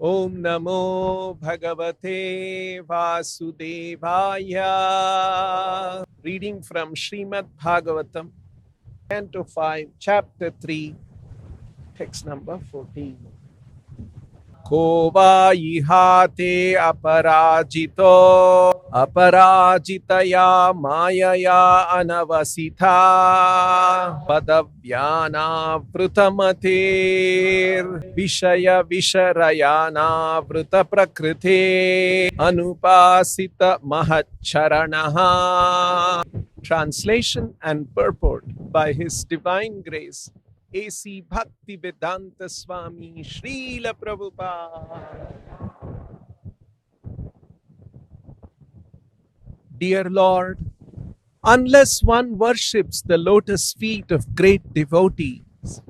Om Namo Bhagavate Vasudevaya. Reading from Srimad-Bhagavatam, Canto 5, Chapter 3, text number 14. Ko va ihate aparajito aparajitaya mayaya anavasitha padavyana vrutamatir vishaya visharayana vruta prakrite anupasita mahacharanaha. Translation and purport by His Divine Grace A.C. Bhaktivedanta Swami Srila Prabhupada. Dear Lord, unless one worships the lotus feet of great devotees,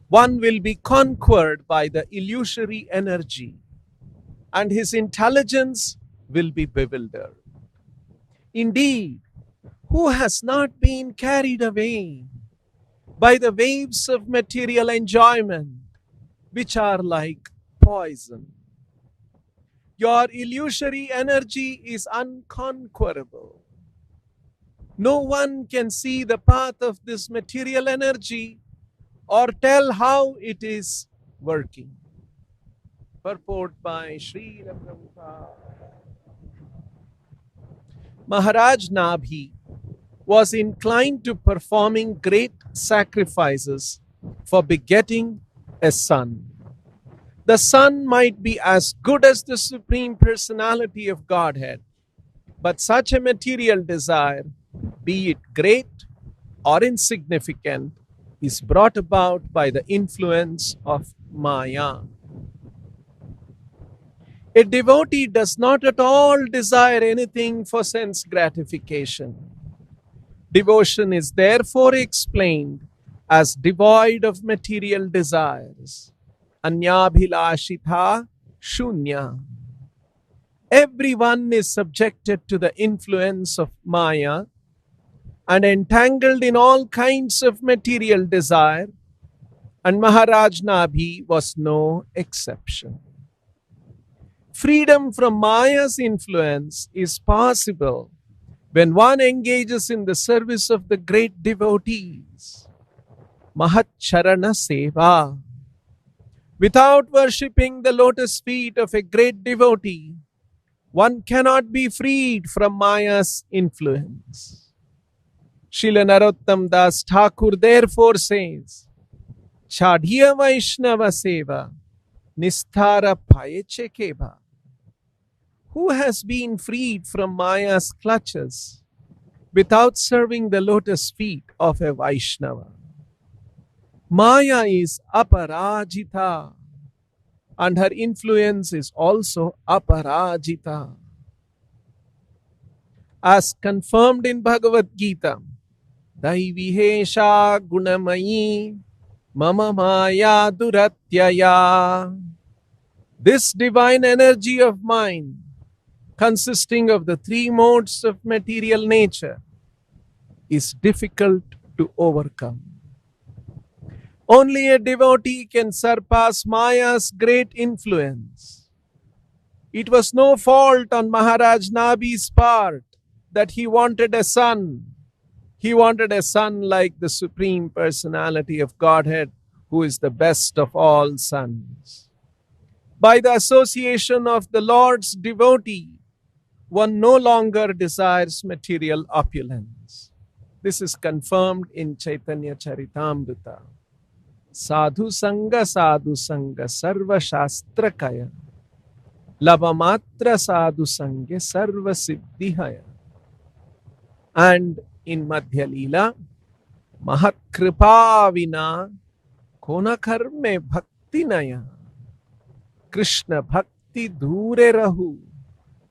one will be conquered by the illusory energy, and his intelligence will be bewildered. Indeed, who has not been carried away by the waves of material enjoyment, which are like poison? Your illusory energy is unconquerable. No one can see the path of this material energy or tell how it is working. Purport by Srila Prabhupada. Maharaj Nabi was inclined to performing great sacrifices for begetting a son. The son might be as good as the Supreme Personality of Godhead, but such a material desire, be it great or insignificant, is brought about by the influence of Maya. A devotee does not at all desire anything for sense gratification. Devotion is therefore explained as devoid of material desires. Anyabhilashitha shunya. Everyone is subjected to the influence of Maya and entangled in all kinds of material desire, and Maharaj Nabi was no exception. Freedom from Maya's influence is possible when one engages in the service of the great devotees. Mahacharana Seva. Without worshipping the lotus feet of a great devotee, one cannot be freed from Maya's influence. Srila Narottam Das Thakur therefore says, Chadhiya Vaishnava Seva Nisthara Payeche Keva. Who has been freed from Maya's clutches without serving the lotus feet of a Vaishnava? Maya is aparajita, and her influence is also aparajita. As confirmed in Bhagavad Gita, Daivihesha gunamayi mama maya duratyaya. This divine energy of mine, consisting of the three modes of material nature, is difficult to overcome. Only a devotee can surpass Maya's great influence. It was no fault on Maharaj Nabi's part that he wanted a son. He wanted a son like the Supreme Personality of Godhead, who is the best of all sons. By the association of the Lord's devotee, one no longer desires material opulence. This is confirmed in Chaitanya Charitamrita. Sadhu Sanga Sarva Shastra Kaya Labamatra Sadhu Sangha Sarva Siddhihaya. And in Madhya Leela, Mahat Kripa Vina Kona Karme Bhakti Naya Krishna Bhakti Dhure Rahu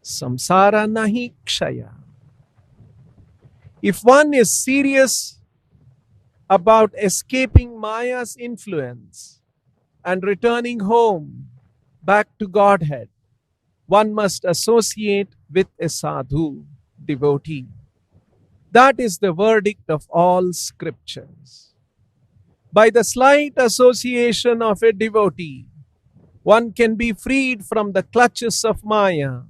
Samsara Nahi Kshaya. If one is serious about escaping Maya's influence and returning home back to Godhead, one must associate with a sadhu, devotee. That is the verdict of all scriptures. By the slight association of a devotee, One can be freed from the clutches of Maya.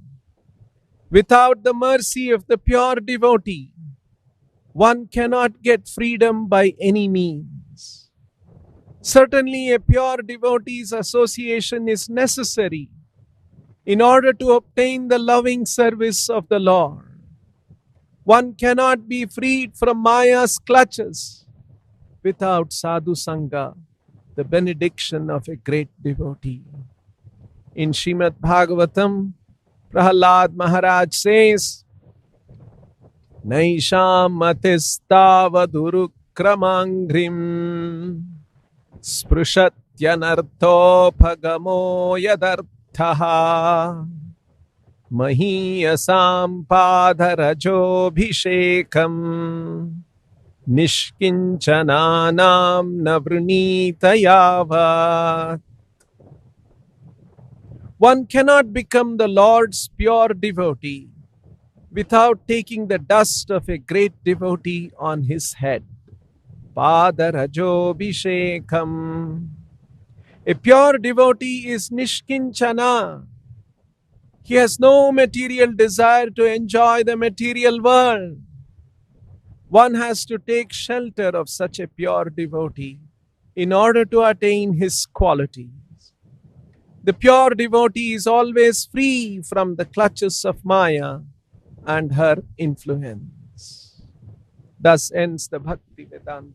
Without the mercy of the pure devotee, one cannot get freedom by any means. Certainly, a pure devotee's association is necessary in order to obtain the loving service of the Lord. One cannot be freed from Maya's clutches without sadhu sangha, the benediction of a great devotee. In Srimad-Bhagavatam, Prhalad Maharaj says, Naisham matistavadurukkramangrim sprushatyanarthopagamo yadarthaha mahiyasam padharajobhishekam nishkinchananam navrunitayavat. One cannot become the Lord's pure devotee without taking the dust of a great devotee on his head. Padarajobhishekam. A pure devotee is nishkinchana. He has no material desire to enjoy the material world. One has to take shelter of such a pure devotee in order to attain his qualities. The pure devotee is always free from the clutches of Maya and her influence. Thus ends the Bhaktivedanta.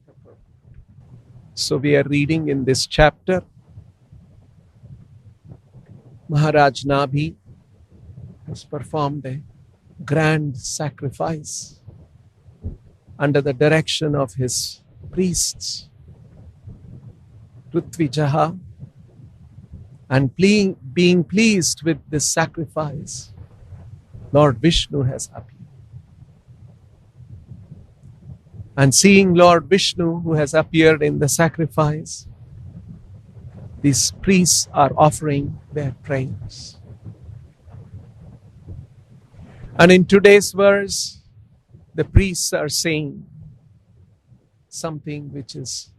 So we are reading in this chapter, Maharaj Nabi has performed a grand sacrifice under the direction of his priests, Prithvijaha, and being pleased with this sacrifice, Lord Vishnu has appeared. And seeing Lord Vishnu who has appeared in the sacrifice, these priests are offering their prayers. And in today's verse, the priests are saying something which is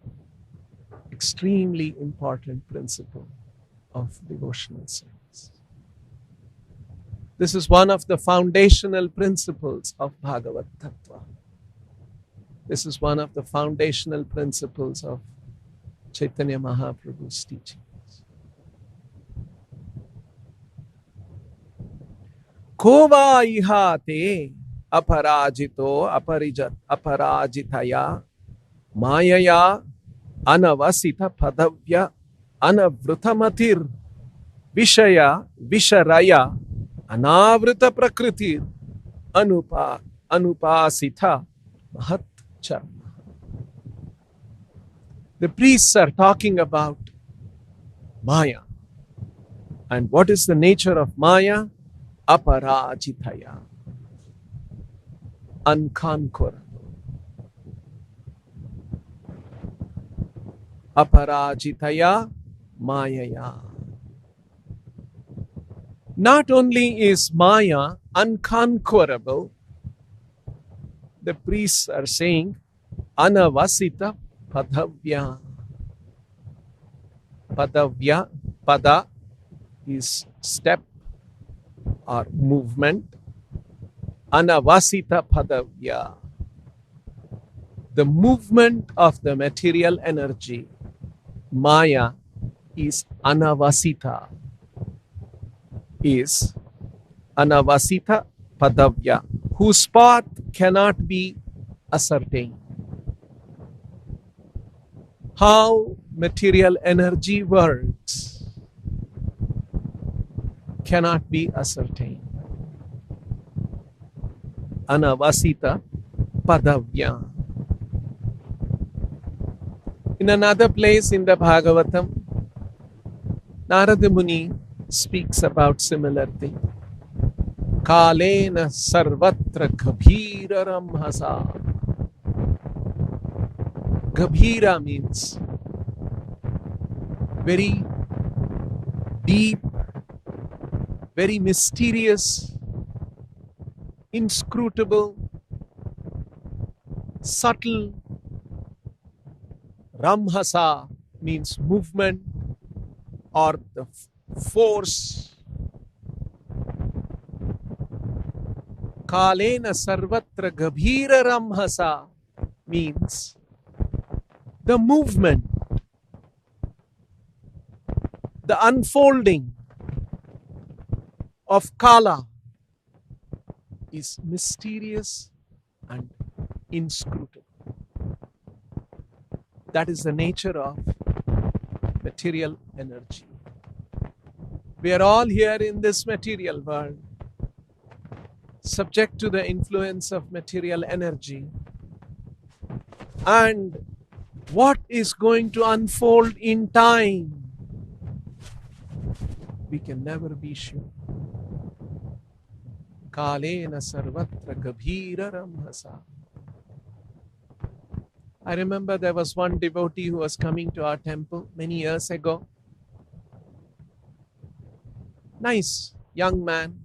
extremely important principle of devotional service. This is one of the foundational principles of Bhagavad Tattva. This is one of the foundational principles of Chaitanya Mahaprabhu's teachings. Kova ihate aparajito aparajitaya mayaya anavasita padavya anavrutamatir vishaya visharaya anavruta prakritir anupasita mahat charma. The priests are talking about Maya. And what is the nature of Maya? Aparajitaya. Unconquerable. Aparajitaya Mayaya. Not only is Maya unconquerable, the priests are saying anavasita padavya. Padavya, pada is step or movement. Anavasita padavya. The movement of the material energy, Maya, is anavasita. Is anavasita padavya, whose path cannot be ascertained. How material energy works cannot be ascertained. Anavasita padavya. In another place in the Bhagavatam, Narada Muni speaks about similar thing. Kalena sarvatra gabhira ramhasa. Gabhira means very deep, very mysterious, inscrutable, subtle. Ramhasa means movement or the force. Kalena sarvatra gabhira ramhasa means the movement, the unfolding of Kala is mysterious and inscrutable. That is the nature of material energy. We are all here in this material world, subject to the influence of material energy. And what is going to unfold in time, we can never be sure. Kalena sarvatra gabhira ramhasa. I remember there was one devotee who was coming to our temple many years ago. Nice young man.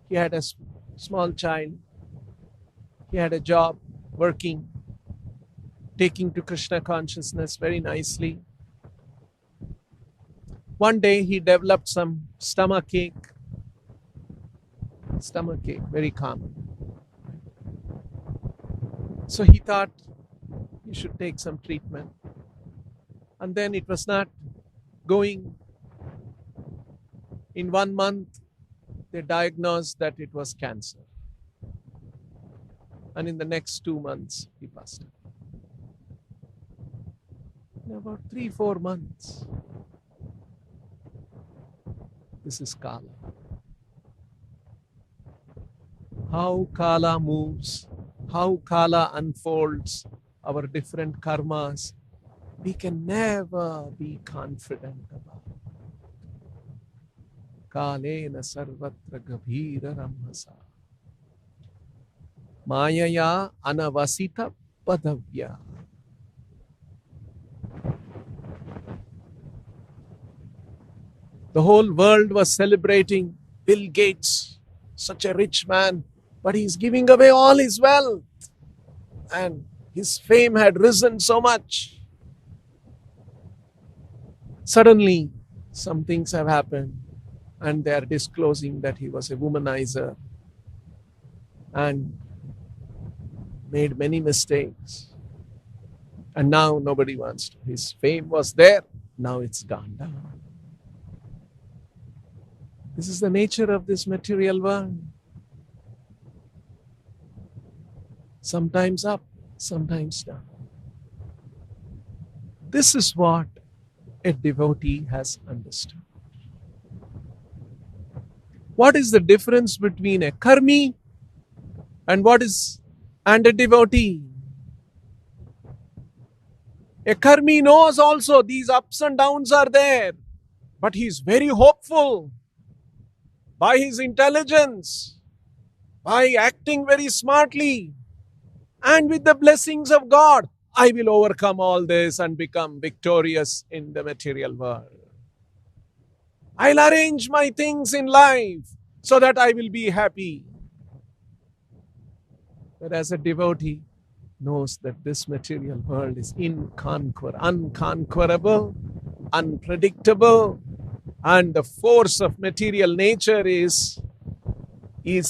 He had a small child. He had a job, working, taking to Krishna consciousness very nicely. One day he developed some stomachache, very common. So he thought he should take some treatment. And then it was not going. In 1 month, they diagnosed that it was cancer. And in the next 2 months, he passed away. In about 3-4 months, this is Kala. How Kala moves, how Kala unfolds our different karmas, we can never be confident about. Kalena sarvatra gabhira ramhasa. Mayaya anavasita padavya. The whole world was celebrating Bill Gates, such a rich man, but he's giving away all his wealth. And his fame had risen so much. Suddenly, some things have happened, and they are disclosing that he was a womanizer and made many mistakes. And now nobody wants to. His fame was there, now it's gone down. This is the nature of this material world. Sometimes up, sometimes down. This is what a devotee has understood. What is the difference between a karmi and a devotee? A karmi knows also these ups and downs are there, but he is very hopeful. By his intelligence, by acting very smartly, and with the blessings of God, I will overcome all this and become victorious in the material world. I'll arrange my things in life so that I will be happy. But as a devotee knows that this material world is unconquerable, unpredictable, and the force of material nature is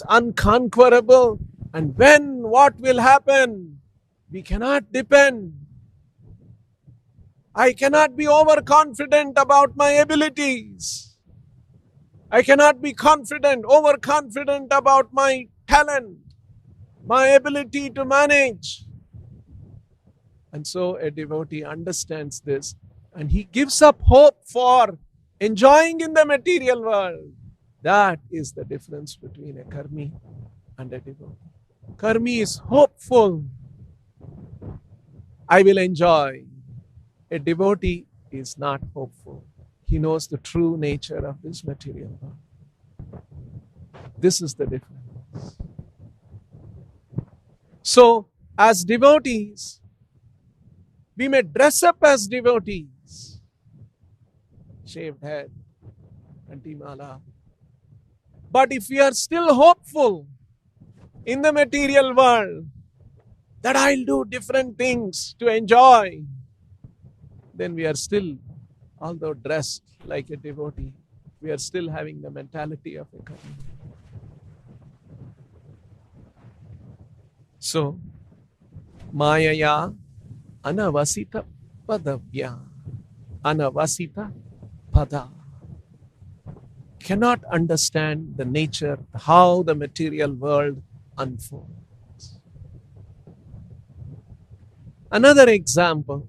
unconquerable. And what will happen? We cannot depend. I cannot be overconfident about my abilities. I cannot be overconfident about my talent, my ability to manage. And so a devotee understands this, and he gives up hope for enjoying in the material world. That is the difference between a karmi and a devotee. Karmi is hopeful. I will enjoy. A devotee is not hopeful. He knows the true nature of this material world. This is the difference. So, as devotees, we may dress up as devotees. Shaved head, antimala. But if we are still hopeful in the material world that I'll do different things to enjoy, then we are still although dressed like a devotee, we are still having the mentality of a karmi. So, Mayaya anavasita padavya, anavasita pada. Cannot understand the nature, how the material world unfolds. Another example,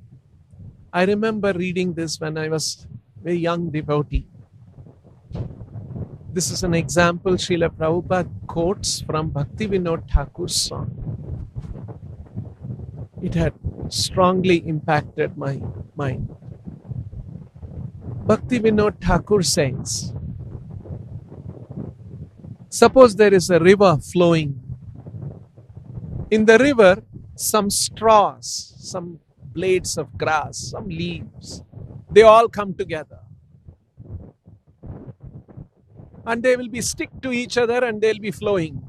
I remember reading this when I was a young devotee. This is an example Srila Prabhupada quotes from Bhaktivedanta Thakur's song. It had strongly impacted my mind. Bhaktivedanta Thakur says, suppose there is a river flowing. In the river, some straws, some blades of grass, some leaves, they all come together. And they will be stick to each other and they'll be flowing.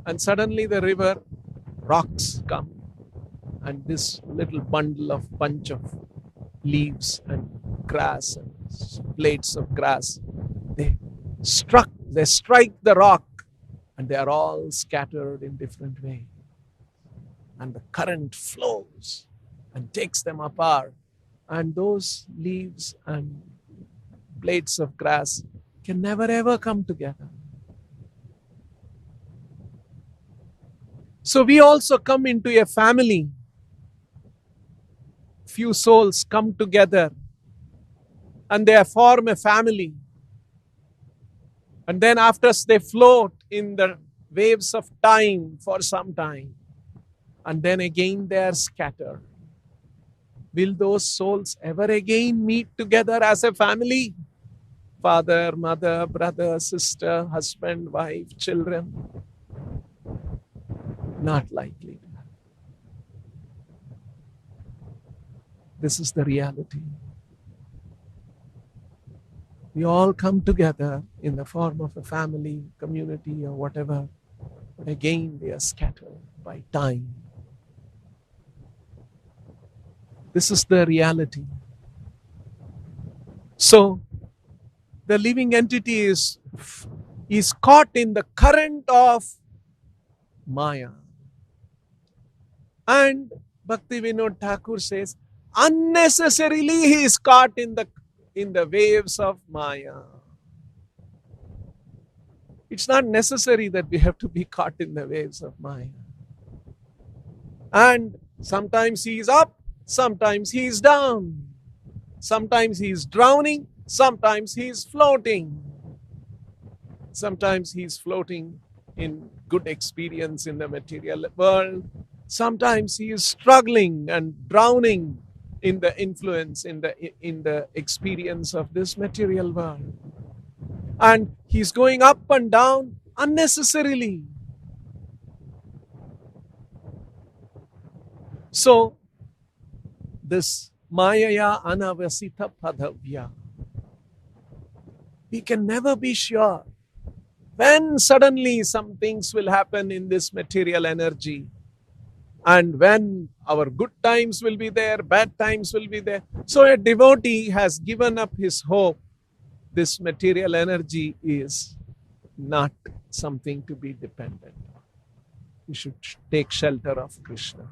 And suddenly the river, rocks come, and this little bunch of leaves and grass and blades of grass, they strike the rock, and they are all scattered in different ways. And the current flows and takes them apart, and those leaves and blades of grass can never ever come together. So we also come into a family. Few souls come together and they form a family. And then after they float in the waves of time for some time. And then again they are scattered. Will those souls ever again meet together as a family? Father, mother, brother, sister, husband, wife, children? Not likely. This is the reality. We all come together in the form of a family, community, or whatever. But again, they are scattered by time. This is the reality. So, the living entity is caught in the current of Maya. And Bhaktivedanta Thakur says, unnecessarily he is caught in the waves of Maya. It's not necessary that we have to be caught in the waves of Maya. And sometimes he is up, sometimes he is down. Sometimes he is drowning, sometimes he is floating. Sometimes he is floating in good experience in the material world. Sometimes he is struggling and drowning in the influence, in the experience of this material world. And he's going up and down unnecessarily. So, this Mayaya anavasita padavya, we can never be sure when suddenly some things will happen in this material energy, and when our good times will be there, bad times will be there. So a devotee has given up his hope. This material energy is not something to be dependent on. We should take shelter of Krishna.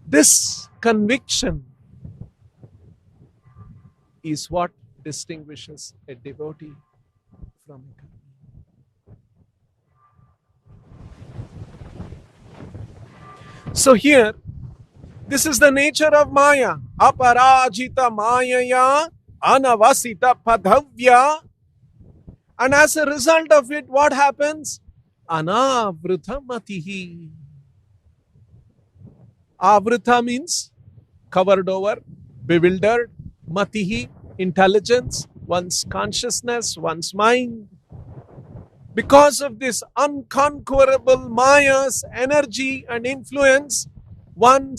This conviction is what distinguishes a devotee from a karmi. So here, this is the nature of Maya. Aparajita Mayaya anavasita padhavya. And as a result of it, what happens? Anavrita matihi. Avrita means covered over, bewildered. Matihi, intelligence, one's consciousness, one's mind. Because of this unconquerable Maya's energy and influence, one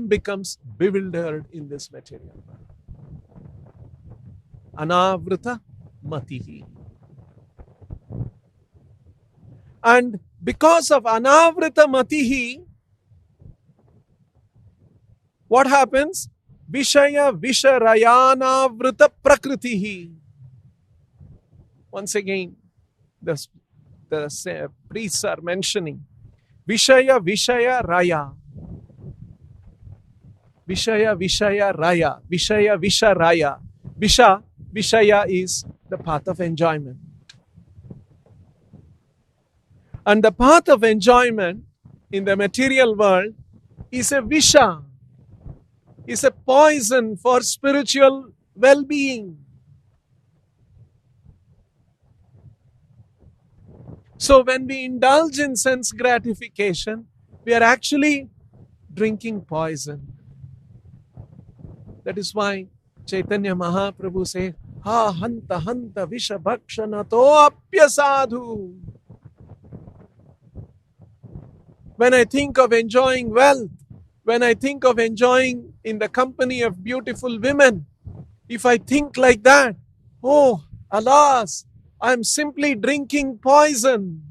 becomes bewildered in this material world. Anavrita matihi. And because of anavrita matihi, what happens? Vishaya visharayana vrita prakritihi. Once again, the priests are mentioning Vishaya Vishaya Raya. Vishaya Vishaya Raya. Vishaya Visharaya. Vishaya is the path of enjoyment. And the path of enjoyment in the material world is a visha, is a poison for spiritual well-being. So when we indulge in sense gratification, we are actually drinking poison. That is why Chaitanya Mahaprabhu says, Ha hanta hanta visha bhakshanato apya sadhu. When I think of enjoying wealth, when I think of enjoying in the company of beautiful women, if I think like that, oh, alas, I'm simply drinking poison.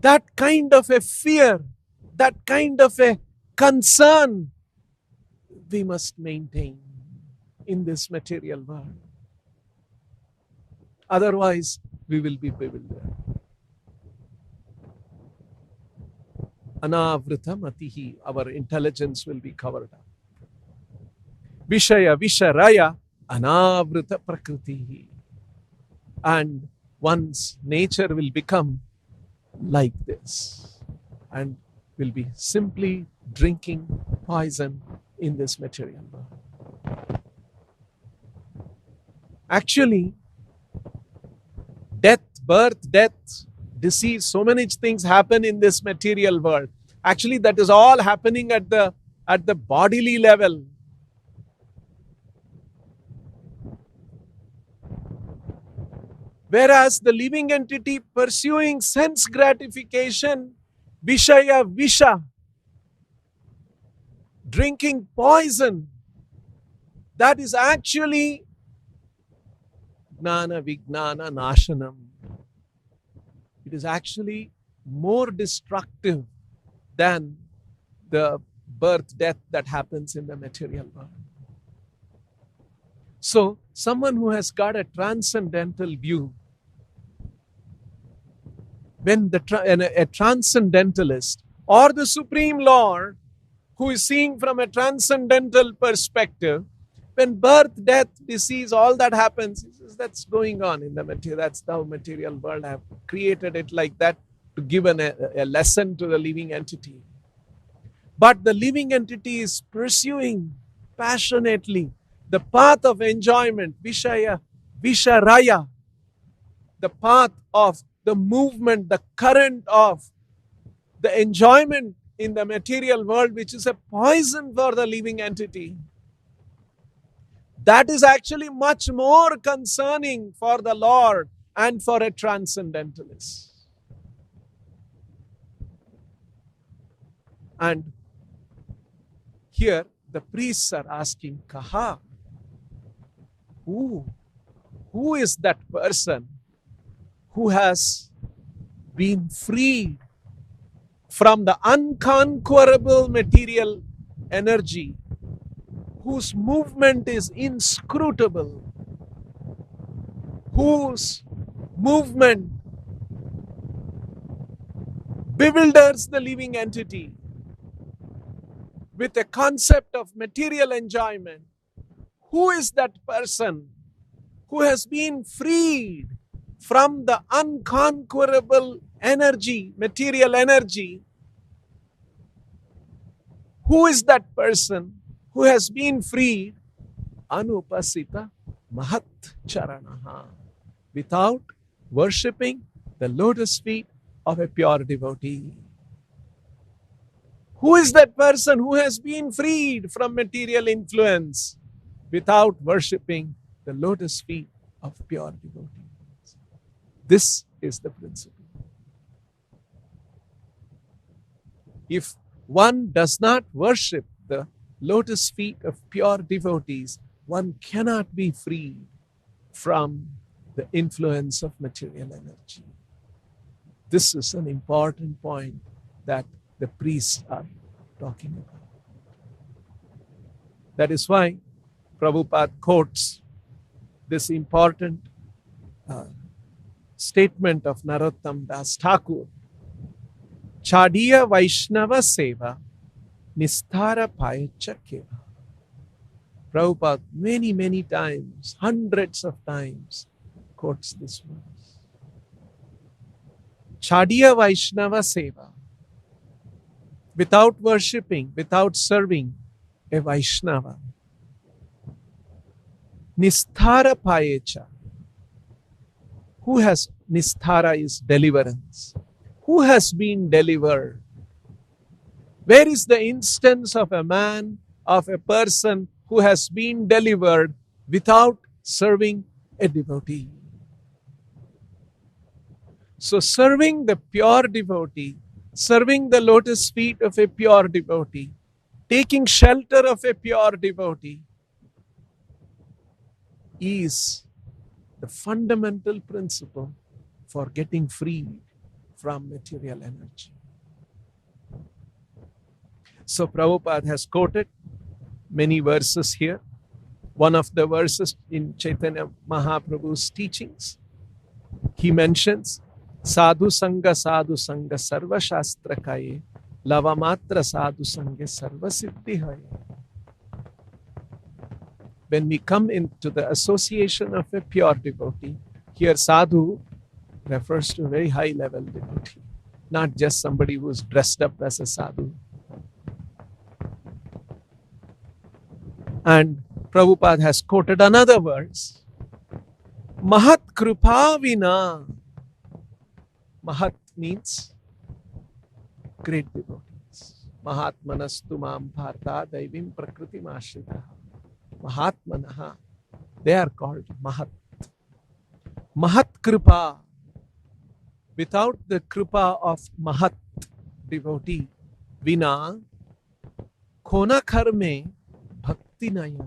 That kind of a fear, that kind of a concern, we must maintain in this material world. Otherwise, we will be bewildered. Anavrita matihi, our intelligence will be covered up. Vishaya visharaya anavrita prakritihi. And one's nature will become like this and will be simply drinking poison in this material world. Actually, death, birth, death, disease, so many things happen in this material world. Actually, that is all happening at the bodily level. Whereas the living entity pursuing sense gratification, vishaya visha, drinking poison, that is actually gnana vijnana nashanam. It is actually more destructive than the birth, death that happens in the material world. So, someone who has got a transcendental view, when a transcendentalist or the Supreme Lord who is seeing from a transcendental perspective, when birth, death, disease, all that happens, he says, that's going on in the material. That's the material world. I have created it like that to give a lesson to the living entity. But the living entity is pursuing passionately the path of enjoyment, vishaya, visharaya, the path of the movement, the current of the enjoyment in the material world, which is a poison for the living entity. That is actually much more concerning for the Lord and for a transcendentalist. And here the priests are asking, Kaha? Who is that person who has been freed from the unconquerable material energy, whose movement is inscrutable, whose movement bewilders the living entity with a concept of material enjoyment? Who is that person who has been freed from the unconquerable energy, material energy? Who is that person who has been freed? Anupasita mahat charanaha, without worshipping the lotus feet of a pure devotee. Who is that person who has been freed from material influence without worshipping the lotus feet of pure devotees? This is the principle. If one does not worship the lotus feet of pure devotees, one cannot be free from the influence of material energy. This is an important point that the priests are talking about. That is why Prabhupada quotes this important statement of Narottam Das Thakur. Chadiya Vaishnava Seva Nisthara Payacha Keva. Prabhupada many times, hundreds of times, quotes this verse. Chadiya Vaishnava Seva. Without worshipping, without serving a Vaishnava. Nisthara Payecha. Who has, Nisthara is deliverance. Who has been delivered? Where is the instance of a man, of a person who has been delivered without serving a devotee? So serving the pure devotee, serving the lotus feet of a pure devotee, taking shelter of a pure devotee is the fundamental principle for getting free from material energy. So Prabhupada has quoted many verses here. One of the verses in Chaitanya Mahaprabhu's teachings, he mentions Sadhu Sangha Sarva Shastra Kaye Lavamatra Sadhu Sangha Sarva Siddhi Haye. When we come into the association of a pure devotee, here sadhu refers to a very high level devotee, not just somebody who is dressed up as a sadhu. And Prabhupada has quoted another verse, Mahat Kripa Vina. Mahat means great devotees. Mahatmanastu mam bharta daivim prakriti mashrita. Mahatmanaha, they are called Mahat. Mahat Kripa. Without the Kripa of Mahat devotee, Vina, Kona Karme Bhakti Naya.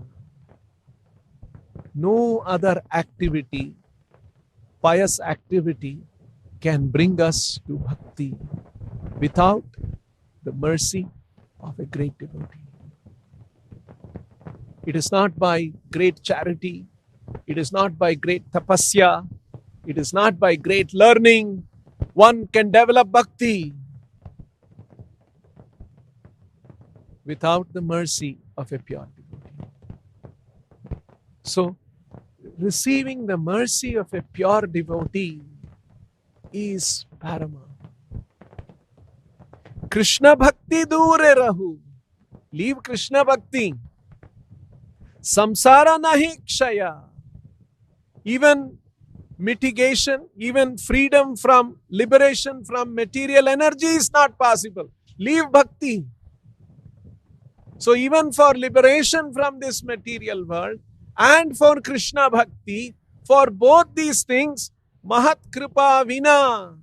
No other activity, pious activity, can bring us to bhakti without the mercy of a great devotee. It is not by great charity, it is not by great tapasya, it is not by great learning one can develop bhakti without the mercy of a pure devotee. So, receiving the mercy of a pure devotee is paramount. Krishna Bhakti dure rahu. Leave Krishna Bhakti. Samsara nahi kshaya. Even mitigation, even freedom from liberation from material energy is not possible. Leave Bhakti. So even for liberation from this material world and for Krishna Bhakti, for both these things, Mahat Kripa Vina.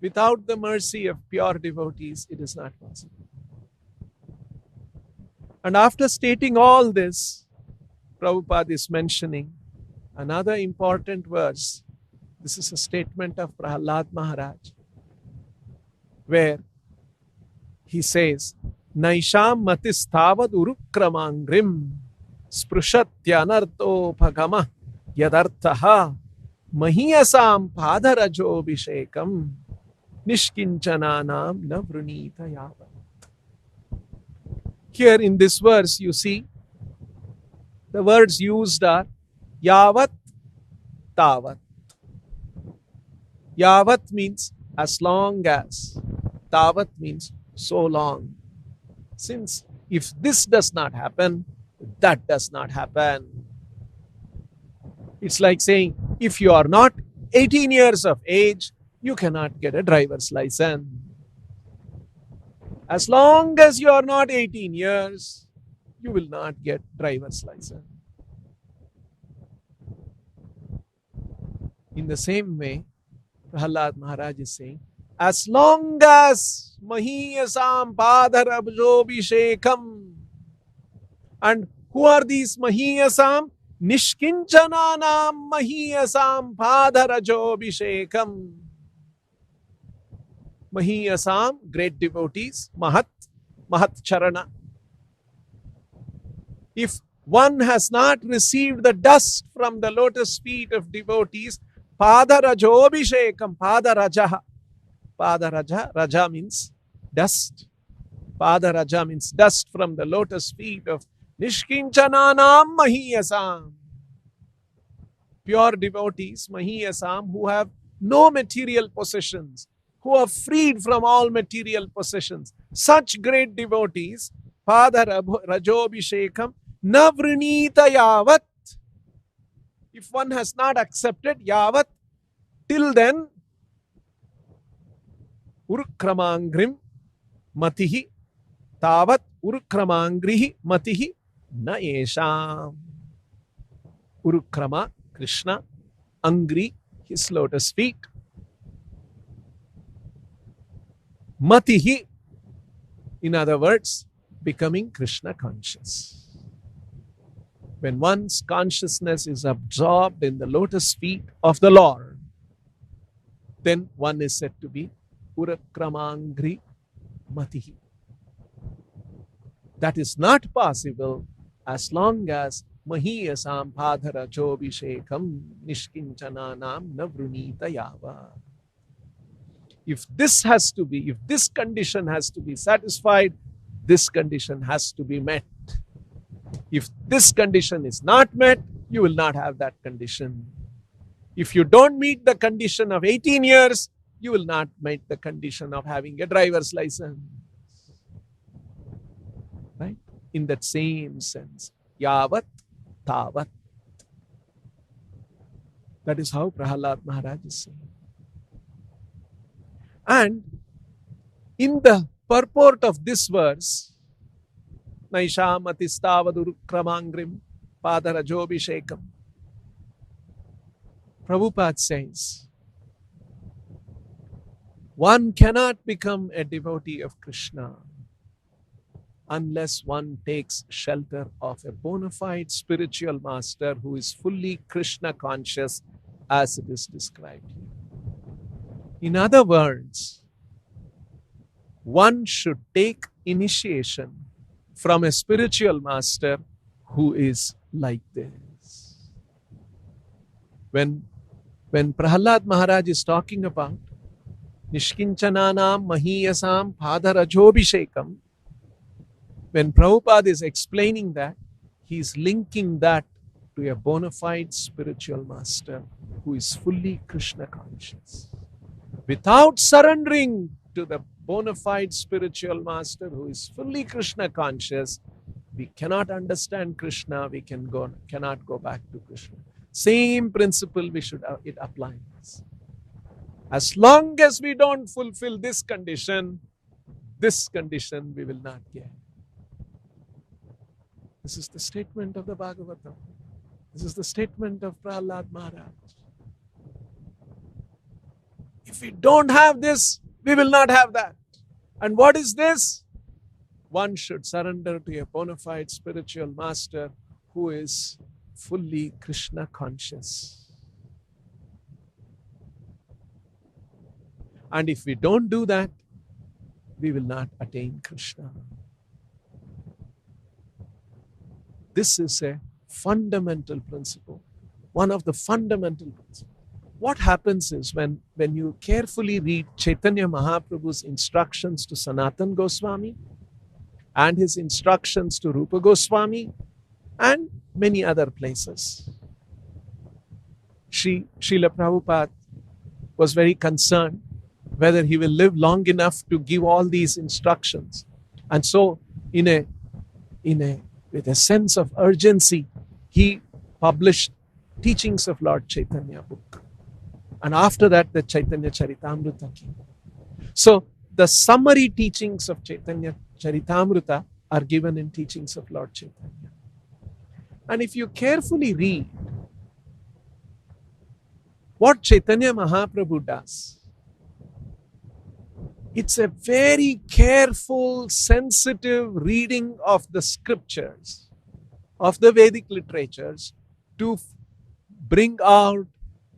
Without the mercy of pure devotees, it is not possible. And after stating all this, Prabhupada is mentioning another important verse. This is a statement of Prhalad Maharaj, where he says, Naisham matistavad urukramangrim sprushatyanarto bhagama yadarthaha mahiyasam padarajo vishekam nishkinchananam na vrunita yavat. Here in this verse, you see, the words used are yavat, tavat. Yavat means as long as. Tavat means so long. Since if this does not happen, that does not happen. It's like saying, if you are not 18 years of age, you cannot get a driver's license. As long as you are not 18 years, you will not get driver's license. In the same way, Prhalad Maharaj is saying, as long as Mahiyasam Padharabjobhishekam. And who are these Mahiyasam? Nishkinchananam Mahiyasam Padharajobhishekam. Mahiyasam, great devotees, Mahat Charana. If one has not received the dust from the lotus feet of devotees, Pada Rajobhishekam, Pada Raja. Pada Raja, Raja means dust. Pada Raja means dust from the lotus feet of Nishkinchananam Mahiyasam. Pure devotees, Mahiyasam, who have no material possessions, who are freed from all material possessions. Such great devotees, Pada Rajobhishekam, Navrinita Yavat. If one has not accepted Yavat, till then, Urukramangrim Matihi Tavat Urukramangrihi Matihi Na Esham. Urukrama, Krishna, Angri, his lotus feet. Matihi, in other words, becoming Krishna conscious. When one's consciousness is absorbed in the lotus feet of the Lord, then one is said to be Urakramangri Matihi. That is not possible as long as Mahiyasam Padhara Chobhishekam Nishkinchananam Navrunita Yava. If this condition has to be satisfied, this condition has to be met. If this condition is not met, you will not have that condition. If you don't meet the condition of 18 years, you will not meet the condition of having a driver's license. Right? In that same sense. Yavat, tavat. That is how Prhalad Maharaj is saying. And in the purport of this verse, Naishamatistavadurukkramangrim Padarajobhishekam, Prabhupada says, one cannot become a devotee of Krishna unless one takes shelter of a bona fide spiritual master who is fully Krishna conscious as it is described here. In other words, one should take initiation from a spiritual master who is like this. When Prhalad Maharaj is talking about Nishkinchananam Mahiyasam Padarajobhishekam, when Prabhupada is explaining that, he is linking that to a bona fide spiritual master who is fully Krishna conscious. Without surrendering to the bona fide spiritual master who is fully Krishna conscious, we cannot understand Krishna, we cannot go back to Krishna. Same principle it applies. As long as we don't fulfill this condition we will not get. This is the statement of the Bhagavatam. This is the statement of Prhalad Maharaj. If we don't have this, we will not have that. And what is this? One should surrender to a bona fide spiritual master who is fully Krishna conscious. And if we don't do that, we will not attain Krishna. This is a fundamental principle, one of the fundamental principles. What happens is when you carefully read Chaitanya Mahaprabhu's instructions to Sanatana Goswami and his instructions to Rupa Goswami and many other places, Srila Prabhupada was very concerned whether he will live long enough to give all these instructions. And so with a sense of urgency, he published Teachings of Lord Chaitanya book. And after that, the Chaitanya Charitamrita came. So the summary teachings of Chaitanya Charitamrita are given in Teachings of Lord Chaitanya. And if you carefully read what Chaitanya Mahaprabhu does, it's a very careful, sensitive reading of the scriptures, of the Vedic literatures, to bring out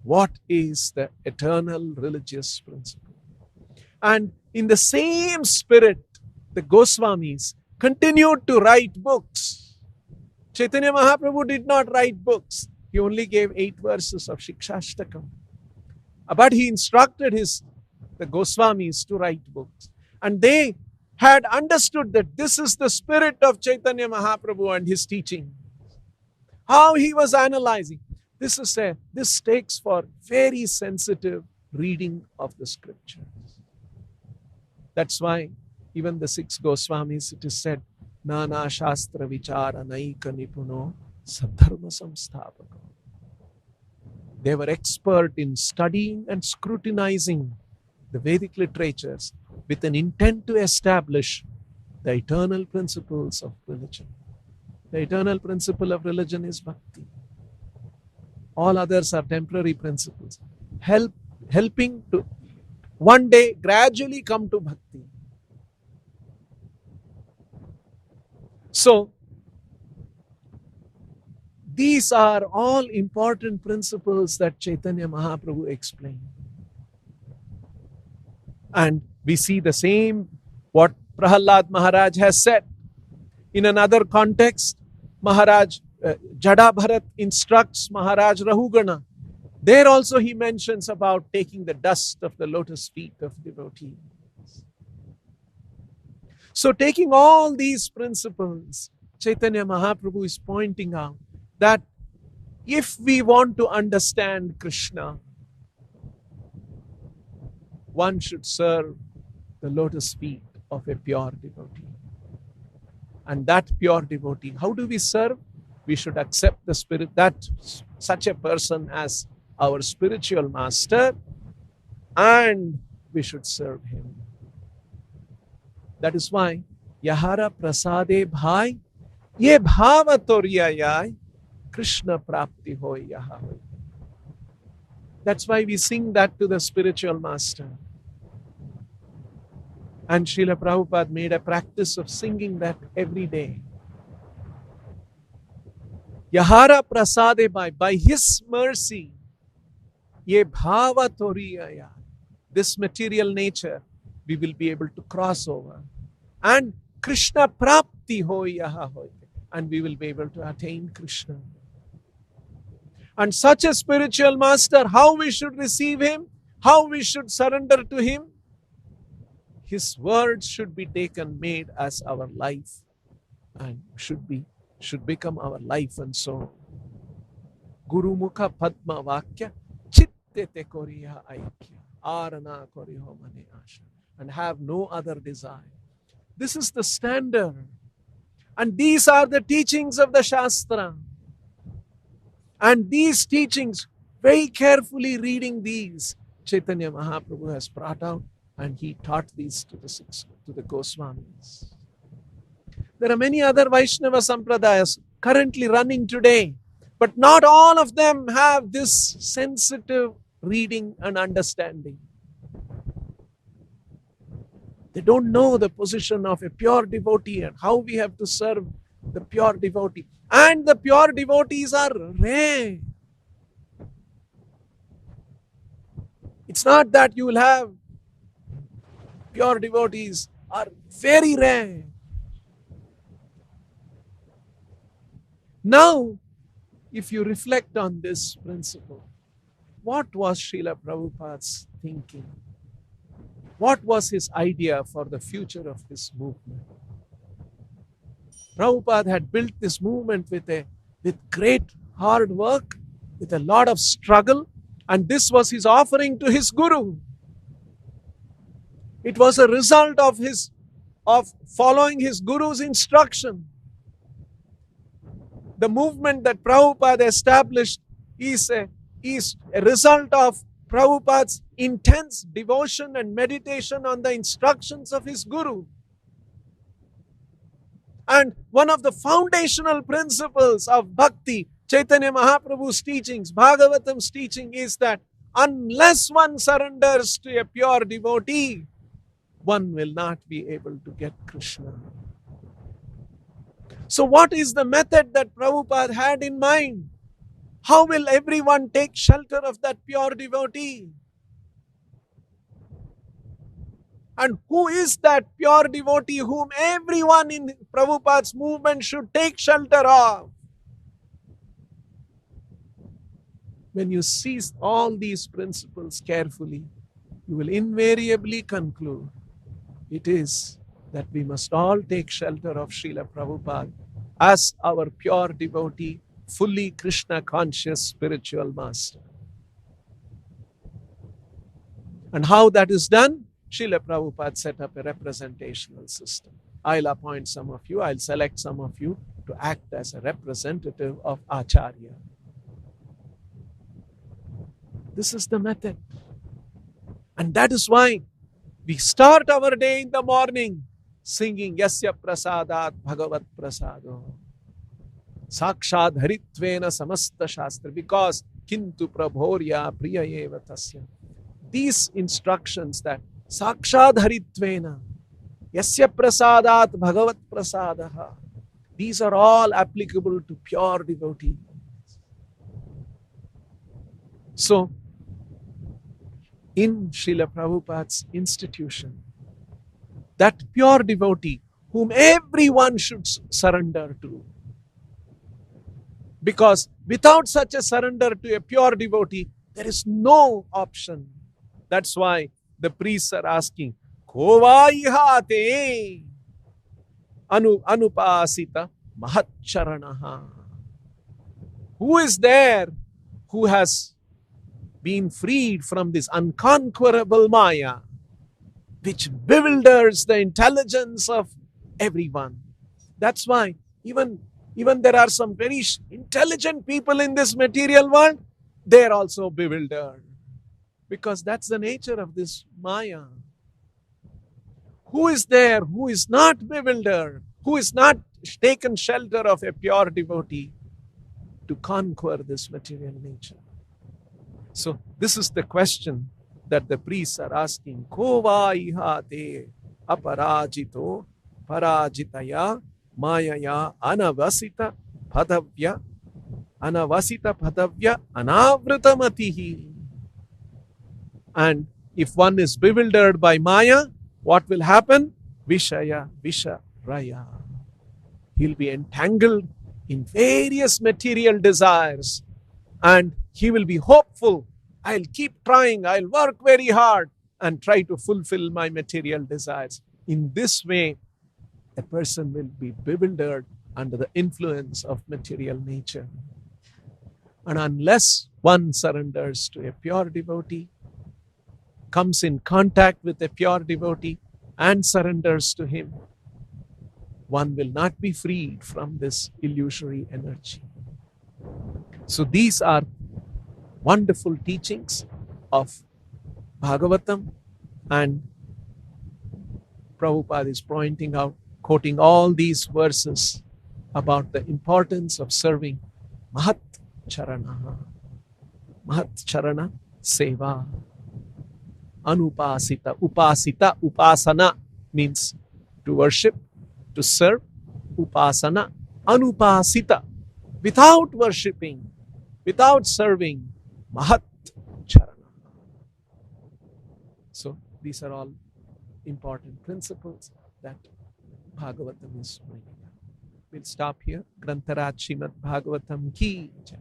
what is the eternal religious principle. And in the same spirit, the Goswamis continued to write books. Chaitanya Mahaprabhu did not write books. He only gave 8 verses of Shikshashtakam. But he instructed the Goswamis to write books. And they had understood that this is the spirit of Chaitanya Mahaprabhu and his teaching. How he was analyzing. This takes for very sensitive reading of the scriptures. That's why even the 6 Goswamis, it is said, Nana Shastra Vichara Naika Nipuno Sadharma Samstapaka. They were expert in studying and scrutinizing the Vedic literatures with an intent to establish the eternal principles of religion. The eternal principle of religion is bhakti. All others are temporary principles, helping to one day gradually come to bhakti. So, these are all important principles that Chaitanya Mahaprabhu explained. And we see the same what Prhalad Maharaj has said. In another context, Maharaj Jada Bharat instructs Maharaj Rahugana. There also he mentions about taking the dust of the lotus feet of devotees. So taking all these principles, Chaitanya Mahaprabhu is pointing out that if we want to understand Krishna, one should serve the lotus feet of a pure devotee. And that pure devotee, how do we serve? We should accept the spirit, that such a person as our spiritual master, and we should serve him. That is why, Yahara prasade bhai, ye bhava toriyayai, Krishna prapti hoy yaha hoy. That's why we sing that to the spiritual master. And Srila Prabhupada made a practice of singing that every day. Yahara prasade by his mercy, ye bhava toriyaya, this material nature, we will be able to cross over. And Krishna prapti hoy yaha hoy, and we will be able to attain Krishna. And such a spiritual master, how we should receive him, how we should surrender to him, his words should be taken, made as our life, and should become our life and soul. Guru Mukha Padma Vakya Chitte Te Koriya Aikya Arana Koriho Mane Asha, and have no other desire. This is the standard. And these are the teachings of the Shastra. And these teachings, very carefully reading these, Chaitanya Mahaprabhu has brought out, and he taught these to the Goswamis. There are many other Vaishnava Sampradayas currently running today, but not all of them have this sensitive reading and understanding. They don't know the position of a pure devotee and how we have to serve the pure devotee. And the pure devotees are rare. It's not that you will have pure devotees, are very rare. Now, if you reflect on this principle, what was Srila Prabhupada's thinking? What was his idea for the future of this movement? Prabhupada had built this movement with great hard work, with a lot of struggle, and this was his offering to his Guru. It was a result of following his Guru's instruction. The movement that Prabhupada established is a result of Prabhupada's intense devotion and meditation on the instructions of his Guru. And one of the foundational principles of Bhakti, Chaitanya Mahaprabhu's teachings, Bhagavatam's teaching is that unless one surrenders to a pure devotee, one will not be able to get Krishna. So what is the method that Prabhupada had in mind? How will everyone take shelter of that pure devotee? And who is that pure devotee whom everyone in Prabhupada's movement should take shelter of? When you see all these principles carefully, you will invariably conclude it is that we must all take shelter of Srila Prabhupada as our pure devotee, fully Krishna conscious spiritual master. And how that is done? Srila Prabhupada set up a representational system. I'll appoint some of you, I'll select some of you to act as a representative of Acharya. This is the method. And that is why we start our day in the morning singing Yasya Prasadat Bhagavat Prasado. Sakshad Haritvena Samasta Shastra, because Kintu Prabhorya Priya Eva Tasya. These instructions that Sakshad Haritvena, Yasya Prasadat Bhagavat Prasadaha, these are all applicable to pure devotees. So, in Srila Prabhupada's institution, that pure devotee whom everyone should surrender to. Because without such a surrender to a pure devotee, there is no option. That's why the priests are asking, Kovaihate anupasita mahatcharanaha. Who is there who has been freed from this unconquerable Maya, which bewilders the intelligence of everyone? That's why even there are some very intelligent people in this material world, they are also bewildered. Because that's the nature of this Maya. Who is there who is not bewildered, who is not taken shelter of a pure devotee to conquer this material nature? So this is the question that the priests are asking. Kova ihate aparajito parajitaya mayaya anavasita padavya anavritamatihi. And if one is bewildered by Maya, what will happen? Vishaya visharaya. He'll be entangled in various material desires and he will be hopeful. I'll keep trying, I'll work very hard and try to fulfill my material desires. In this way, a person will be bewildered under the influence of material nature. And unless one surrenders to a pure devotee, comes in contact with a pure devotee and surrenders to him, one will not be freed from this illusory energy. So these are wonderful teachings of Bhagavatam, and Prabhupada is pointing out, quoting all these verses about the importance of serving Mahat Charana Seva. Anupasita, upasana means to worship, to serve. Upasana, anupasita, without worshipping, without serving, Mahat Charana. So these are all important principles that Bhagavatam is bringing up. We'll stop here. Grantaraj Srimad-Bhagavatam ki jai.